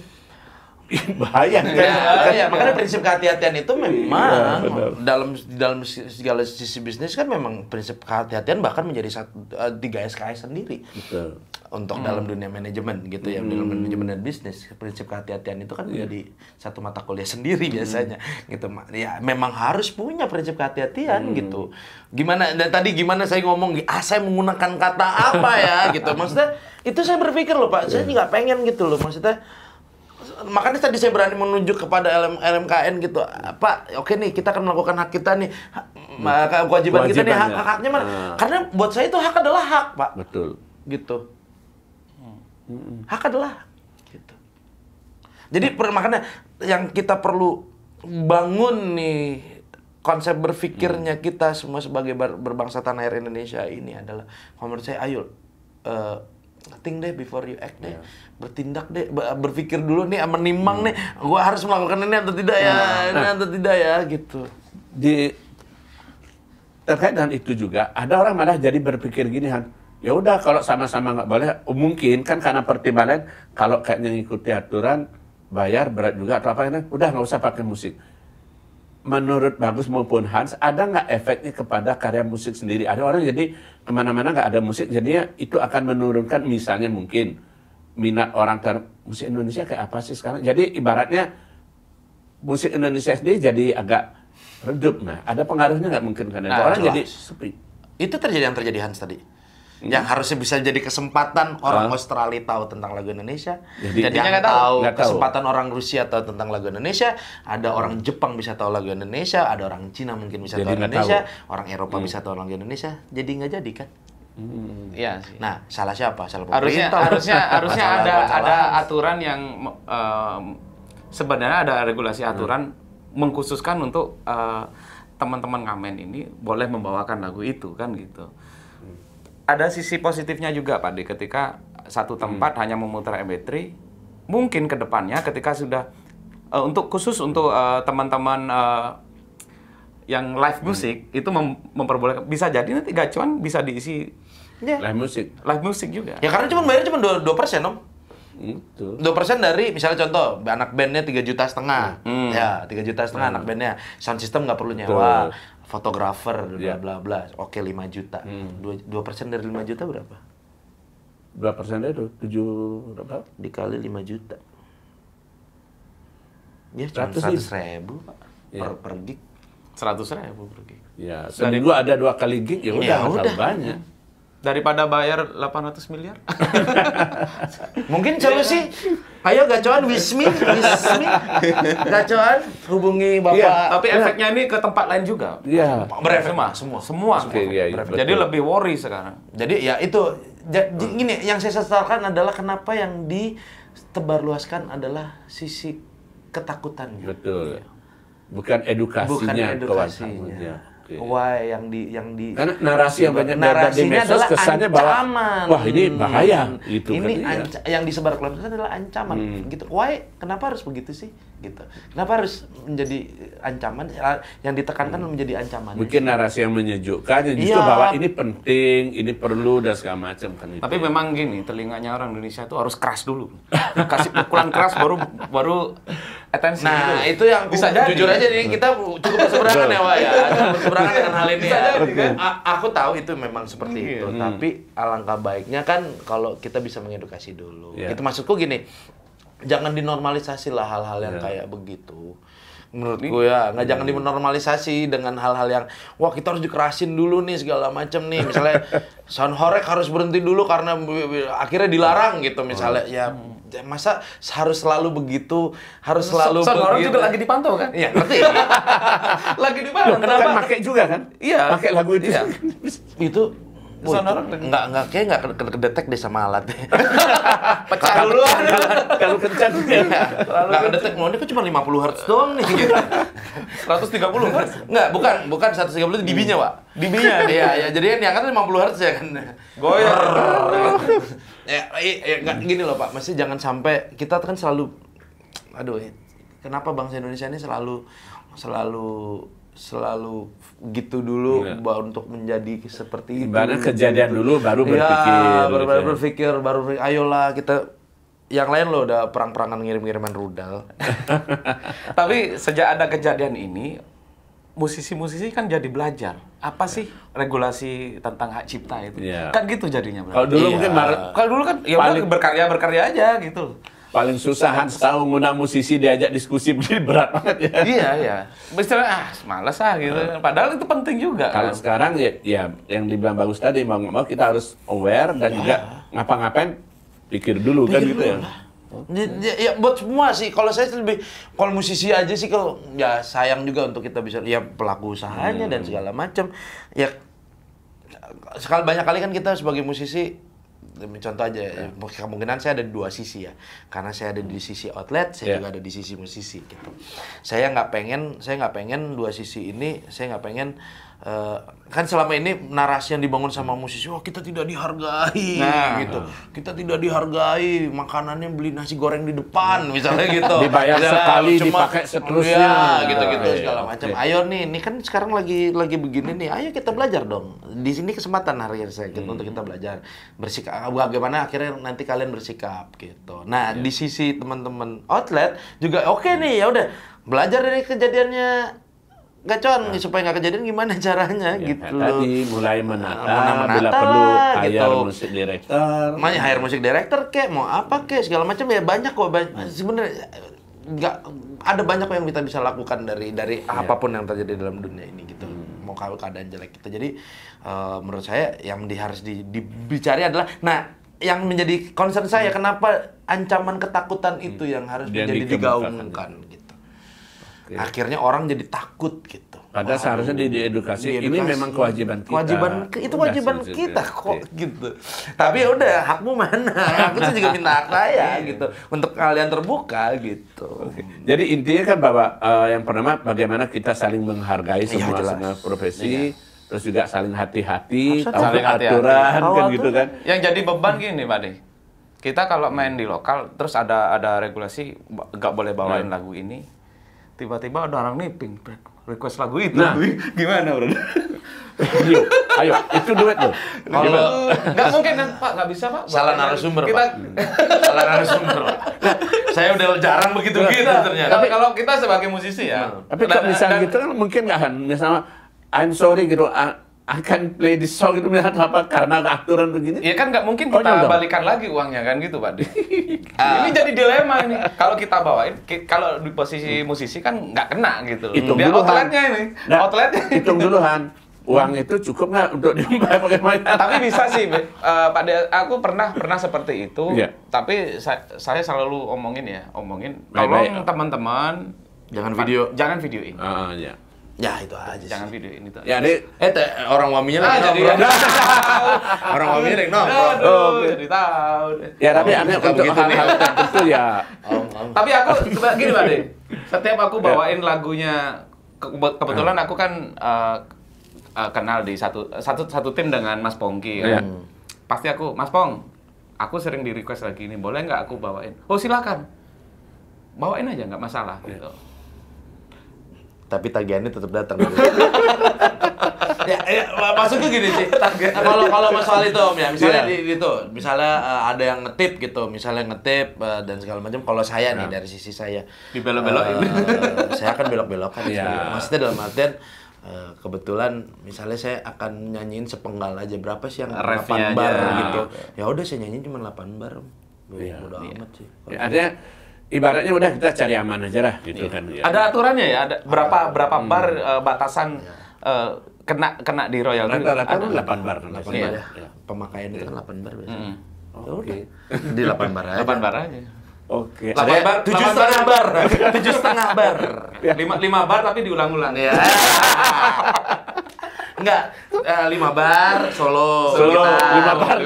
bahaya kan? Ya, makanya prinsip kehati-hatian itu memang dalam segala sisi bisnis kan memang prinsip kehati-hatian bahkan menjadi 3 SKS sendiri. Betul. Untuk dalam dunia manajemen gitu ya, dalam manajemen dan bisnis, prinsip kehati-hatian itu kan menjadi satu mata kuliah sendiri biasanya gitu. Ya memang harus punya prinsip kehati-hatian gitu. Gimana dan tadi gimana saya ngomong, saya menggunakan kata apa ya gitu. Maksudnya itu saya berpikir loh Pak, saya nggak pengen gitu loh maksudnya. Makanya tadi saya berani menunjuk kepada LMKN gitu, Pak, oke nih kita akan melakukan hak kita nih, kewajiban kita nih, haknya mana? Karena buat saya itu hak adalah hak, Pak. Betul. Gitu. Hak adalah hak. Gitu. Jadi makanya yang kita perlu bangun nih konsep berpikirnya kita semua sebagai berbangsa tanah air Indonesia ini adalah, menurut saya, ayo think deh before you act deh, bertindak deh, berpikir dulu nih, menimbang nih, gua harus melakukan ini atau tidak ya, ini atau tidak ya, gitu. Terkait dengan itu juga, ada orang malah jadi berpikir gini, Han, ya udah kalau sama-sama nggak boleh, mungkin kan karena pertimbangan kalau kayaknya ngikuti aturan, bayar berat juga atau apa, udah nggak usah pakai musik. Menurut Bagus maupun Hans, ada nggak efeknya kepada karya musik sendiri? Ada orang jadi kemana-mana nggak ada musik, jadinya itu akan menurunkan misalnya mungkin minat orang ke musik Indonesia kayak apa sih sekarang? Jadi ibaratnya musik Indonesia sendiri jadi agak redup. Nah, ada pengaruhnya nggak mungkin karena orang jadi sepi. Itu yang terjadi Hans tadi. Yang harusnya bisa jadi kesempatan orang Australia tahu tentang lagu Indonesia, jadinya nggak tahu. Kesempatan orang Rusia tahu tentang lagu Indonesia, ada orang Jepang bisa tahu lagu Indonesia, ada orang Cina mungkin bisa tahu Indonesia, orang Eropa bisa tahu lagu Indonesia, jadi nggak jadi kan? Iya sih. Nah, salah siapa? Salah pemerintah. Harusnya ada aturan yang sebenarnya ada regulasi aturan mengkhususkan untuk teman-teman ngamen ini boleh membawakan lagu itu kan gitu. Ada sisi positifnya juga Pak Di, ketika satu tempat hanya memutar MP3, mungkin ke depannya ketika sudah khusus untuk teman-teman yang live musik itu memperbolehkan, bisa jadi nanti gacuan bisa diisi live musik juga. Ya karena bayarnya cuma 2% Om. Itu. 2% dari misalnya contoh anak bandnya 3,5 juta, ya 3,5 juta anak bandnya, sound system nggak perlu nyewa, fotografer bla bla bla, oke 5 juta, 2% dari 5 juta berapa? Berapa persen itu? 7 berapa? Dikali 5 juta, ya cuma 100.000 Pak per gig. 100.000 per gig. Ya, seminggu ada 2 kali gig ya udah banyak. Daripada bayar 800 miliar. Mungkin solusi, ayo gacoan Wismi, gacoan hubungi Bapak. Tapi efeknya ini ke tempat lain juga. Iya. Berefek semua. Jadi lebih worry sekarang. Jadi ya itu, gini, yang saya sesalkan adalah kenapa yang ditebarluaskan adalah sisi ketakutannya. Betul. Bukan edukasinya. Why yang di karena narasi yang banyak di medsos kesannya bahwa wah ini bahaya gitu. Ini yang disebar keluar itu adalah ancaman gitu. Why? Kenapa harus begitu sih? Gitu. Kenapa harus menjadi ancaman? Yang ditekankan menjadi ancaman. Mungkin narasi yang menyejukkan justru bahwa ini penting, ini perlu dan segala macam kan itu. Tapi memang gini, telinganya orang Indonesia itu harus keras dulu. Kasih pukulan keras baru atensi. Nah, itu yang bisa jujur aja nih, kita cukup berseberangan ya, Wak ya. Berseberangan dengan hal ini ya. Aku tahu itu memang seperti itu, tapi alangkah baiknya kan kalau kita bisa mengedukasi dulu. Itu maksudku gini, jangan dinormalisasi lah hal-hal yang kayak begitu. Menurutku ya, jangan dinormalisasi dengan hal-hal yang wah kita harus dikerasin dulu nih segala macam nih. Misalnya sound horek harus berhenti dulu karena akhirnya dilarang gitu misalnya. Ya masa harus selalu begitu, harus selalu sound horek juga lagi dipantau kan? Iya, ngerti. Lagi dipantau. Kenapa pakai juga kan? Iya, pakai lagu itu. Iya. Itu kayak nggak kedetek deh sama alat. Pecah dulu. Kalau kencang nggak kedetek. Mau ini kok cuma 50 Hz doang nih. 130 Hz? Nggak, bukan 130 itu dB-nya, Pak. dB-nya. Iya, jadi yang diangkat 50 Hz ya kan. Goyang. Ya, nggak gini loh, Pak. Maksudnya jangan sampai kita kan selalu kenapa bangsa Indonesia ini selalu gitu dulu untuk menjadi seperti itu. Ibarat kejadian dulu baru berpikir. Ya, baru berpikir, ayolah kita yang lain lo udah perang-perangan ngirim-ngiriman rudal. Tapi sejak ada kejadian ini, musisi-musisi kan jadi belajar. Apa sih regulasi tentang hak cipta itu? Iya. Kan gitu jadinya. Kalau dulu mungkin Kalau dulu kan ya udah berkarya aja gitu. paling susahan setahun ngundang musisi diajak diskusi berat banget ya. Iya. Misalnya malas gitu. Padahal itu penting juga. Kalau kan? sekarang ya yang dibilang bagus tadi, mau nggak mau kita harus aware dan juga ngapa-ngapain pikir dulu kan gitu ya. Ya buat semua sih. Kalau saya lebih, kalau musisi aja sih, kalau ya sayang juga untuk kita bisa, ya pelaku usahanya dan segala macam. Ya banyak kali kan kita sebagai musisi, contoh aja, kemungkinan saya ada di dua sisi ya. Karena saya ada di sisi outlet, saya juga ada di sisi musisi gitu. Saya nggak pengen dua sisi ini, saya nggak pengen kan selama ini narasi yang dibangun sama musisi, wah kita tidak dihargai, gitu. Kita tidak dihargai, makanannya beli nasi goreng di depan, misalnya gitu. Dibayar sekali, dipakai seterusnya. Ya, gitu-gitu segala macam. Ayo nih, ini kan sekarang lagi begini nih. Ayo kita belajar dong. Di sini kesempatan hari saya gitu, untuk kita belajar bersikap. Bagaimana akhirnya nanti kalian bersikap gitu. Nah, di sisi teman-teman outlet juga oke nih, ya udah belajar dari kejadiannya Gacon, supaya nggak kejadian gimana caranya gitu loh. Tadi mulai menata, bila perlu hire musik director. Makanya hire musik director kek, mau apa kek, segala macam ya banyak kok. Sebenarnya nggak ada banyak kok yang kita bisa lakukan dari apapun yang terjadi dalam dunia ini gitu. Mau kalau keadaan jelek gitu. Jadi menurut saya yang harus dibicari adalah, nah yang menjadi concern saya, kenapa ancaman ketakutan itu yang harus menjadi digaungkan gitu. Akhirnya orang jadi takut gitu. Padahal seharusnya diedukasi. Ini memang kewajiban kita. Itu kewajiban kita kok gitu. Tapi ya udah, hakmu mana? Aku tuh juga minta hak saya gitu. Untuk kalian terbuka gitu. Jadi intinya kan bahwa yang pertama bagaimana kita saling menghargai semua profesi, terus juga saling hati-hati, saling aturan kan gitu kan. Yang jadi beban gini, Pak De. Kita kalau main di lokal terus ada regulasi nggak boleh bawain lagu ini. Tiba-tiba ada orang niping request lagu itu. Nah, gimana, Bro? Ayo, itu duet loh. Kalau nggak mungkin kan, Pak, nggak bisa, Pak. Salah narasumber, Pak. Salah narasumber, Pak. Saya udah jarang begitu ternyata. Tapi kalau kita sebagai musisi ya. Tapi kalau misalnya gitu kan mungkin nggak kan, misalnya I'm sorry gitu, I can play this song itu misalnya apa karena aturan begini. Ya kan nggak mungkin kita balikan lagi uangnya kan gitu, Pak. Ini jadi dilema ini. Kalau kita bawain, kalau di posisi musisi kan nggak kena gitu. Hitung dia dulu, outletnya ini. Nah, outletnya. Hitung dulu, Han. Uang itu cukup nggak untuk dibayar bagaimana? Tapi bisa sih, Pak De, aku pernah seperti itu. Yeah. Tapi saya selalu omongin tolong teman-teman jangan videoin. Ya. Ya itu aja sih. Jangan videoin itu. Ya, Dek. Orang waminya lagi jadi orang waminya lagi nongkrong. Jadi tahu. Ya, tapi aneh untuk hal-hal tertentu ya. Tapi aku gini, Pak De. Setiap aku bawain lagunya, kebetulan aku kan kenal di satu tim dengan Mas Pongki. Kan? Pasti Mas Pong, aku sering di request lagi ini, boleh nggak aku bawain? Oh silakan, bawain aja nggak masalah gitu. Tapi tagihannya tetap datang. ya, maksudnya gini sih. Kalau masalah itu Om ya, misalnya misalnya ada yang ngetip gitu, dan segala macam. Kalau saya nih dari sisi saya dibelok-belokin, saya akan belok-belokkan. Maksudnya dalam artian kebetulan misalnya saya akan nyanyiin sepenggal aja, berapa sih yang 8 bar gitu. Ya udah saya nyanyiin cuma 8 bar. Udah amat sih. Artinya ibaratnya udah kita cari aman aja lah gitu kan. Ya. Ada aturannya ya, ada berapa bar batasan kena di royalti. Rata-rata 8 bar. 8 bar ya. Pemakaian itu kan 8 bar biasanya. Oke. Di 8 bar aja. 8 bar aja. Oke. 8 bar, 7,5 bar. 7,5 bar. 5 bar tapi diulang-ulang. Ya. Enggak, 5 bar solo. 5 bar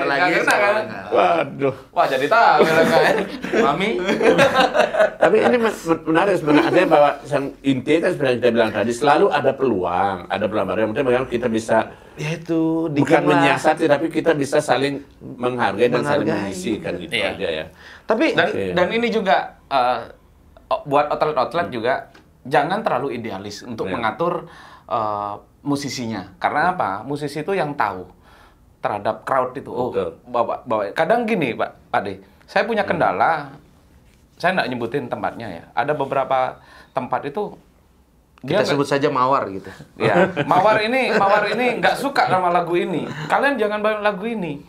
lagi. Kan? Waduh. Wah, jadi tahu kan. Mami. Tapi ini menarik sebenarnya bahwa intinya kan sebenarnya kita bilang tadi selalu ada peluang baru. Yang penting bagaimana kita bisa bukan menyiasati tapi kita bisa saling menghargai dan saling mengisi kan gitu aja ya. Tapi dan ini juga buat outlet juga jangan terlalu idealis untuk mengatur musisinya. Karena apa? Musisi itu yang tahu terhadap crowd itu. Kadang gini, Pak De. Saya punya kendala, saya nggak nyebutin tempatnya ya. Ada beberapa tempat itu Kita sebut saja Mawar gitu. ya, Mawar ini nggak suka sama lagu ini. Kalian jangan bawain lagu ini.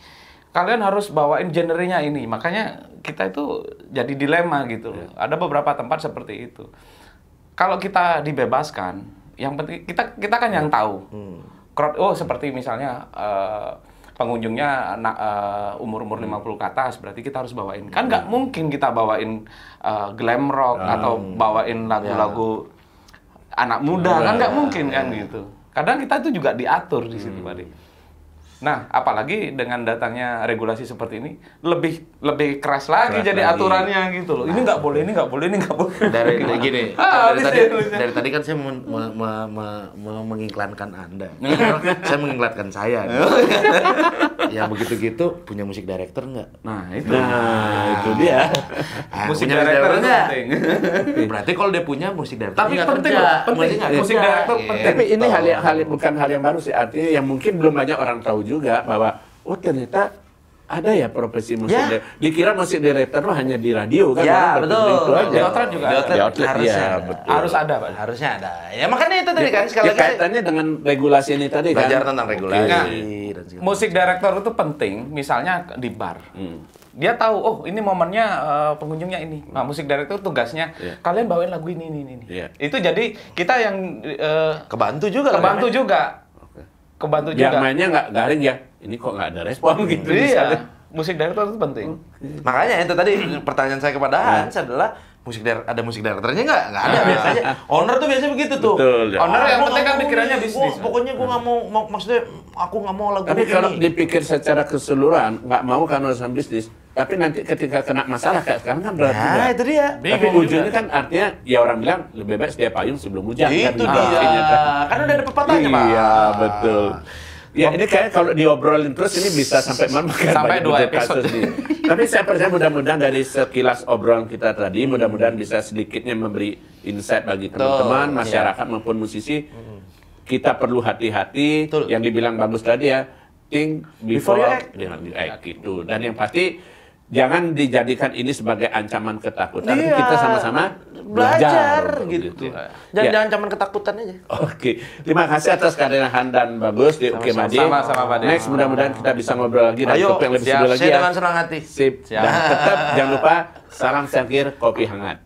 Kalian harus bawain genrenya ini. Makanya kita itu jadi dilema gitu. Ada beberapa tempat seperti itu. Kalau kita dibebaskan, yang penting kita kan yang tahu. Crowd, oh seperti misalnya pengunjungnya umur-umur 50 ke atas, berarti kita harus bawain. Kan nggak mungkin kita bawain glam rock atau bawain lagu-lagu anak muda, kan nggak mungkin kan gitu. Kadang kita itu juga diatur di situ, Pak. Nah, apalagi dengan datangnya regulasi seperti ini, lebih keras lagi jadi aturannya gitu loh. Ini nggak boleh, ini nggak boleh, ini nggak boleh. Dari tadi kan saya mengiklankan Anda. Saya mengiklankan saya. Ya begitu-gitu punya musik director nggak? Nah, itu dia. Musik punya director itu nggak? penting. Berarti kalau dia punya musik director Tapi nggak penting, kerja. penting. Musik director penting. Tapi ini bukan hal yang baru sih, artinya yang mungkin belum banyak orang tahu juga bahwa oh ternyata ada ya profesi musik director. Dikira musik director mah hanya di radio kan? Ya, orang betul. itu aja. Di outlet juga ada. Di outlet, Harusnya iya, ada. betul. Harus ada, Pak. Harusnya ada. Ya makanya itu tadi kan sekali Ya, lagi kaitannya dengan regulasi ini tadi kan. belajar tentang regulasi. Nah, dan segala musik director itu penting, misalnya di bar. Dia tahu, oh ini momennya pengunjungnya ini. Nah, musik director tugasnya, kalian bawain lagu ini. Iya. Itu jadi kita yang kebantu juga. kebantu kan, juga. Kebantu Yang juga. mainnya nggak garing ya. Ini kok nggak ada respon gitu. misalnya. Iya, musik director itu penting. Makanya itu tadi pertanyaan saya kepada Hans adalah ada musik directornya nggak ada biasanya. Owner tuh biasanya begitu tuh. Betul, ya. Owner yang gua penting nggak kan mau pikirannya ini. bisnis. Pokoknya gue nggak mau, maksudnya aku nggak mau lagu Tapi ini. kalau dipikir secara keseluruhan, nggak mau kan urusan bisnis. Tapi nanti ketika kena masalah kayak sekarang kan berat juga. Nah itu dia. Tapi Bingung ujungnya juga. kan artinya ya orang bilang lebih baik sedia payung sebelum hujan. kan, Itu dia. artinya kan. Kan udah ada pepatahnya Pak. Iya betul. Ya ini kayak kalau diobrolin terus ini bisa sampai malam kan Sampai banyak 2 betul kasus episode. nih. Tapi saya percaya mudah-mudahan dari sekilas obrolan kita tadi, mudah-mudahan bisa sedikitnya memberi insight bagi teman-teman, masyarakat maupun musisi. Kita perlu hati-hati. Betul. Yang dibilang bagus tadi ya, think before you you act gitu. Dan yang pasti jangan dijadikan ini sebagai ancaman ketakutan. Tapi Iya. kita sama-sama belajar untuk gitu. Ya. Jangan ancaman ketakutan aja. Oke, terima kasih atas kehadiran dan Bagus di Oke Madi. Sama-sama, Pak De. Next, mudah-mudahan kita bisa ngobrol lagi dan Ayo, topik yang lebih siap. seru lagi Saya ya. dengan senang hati. Sip. Dan tetap jangan lupa salam sangkir kopi hangat.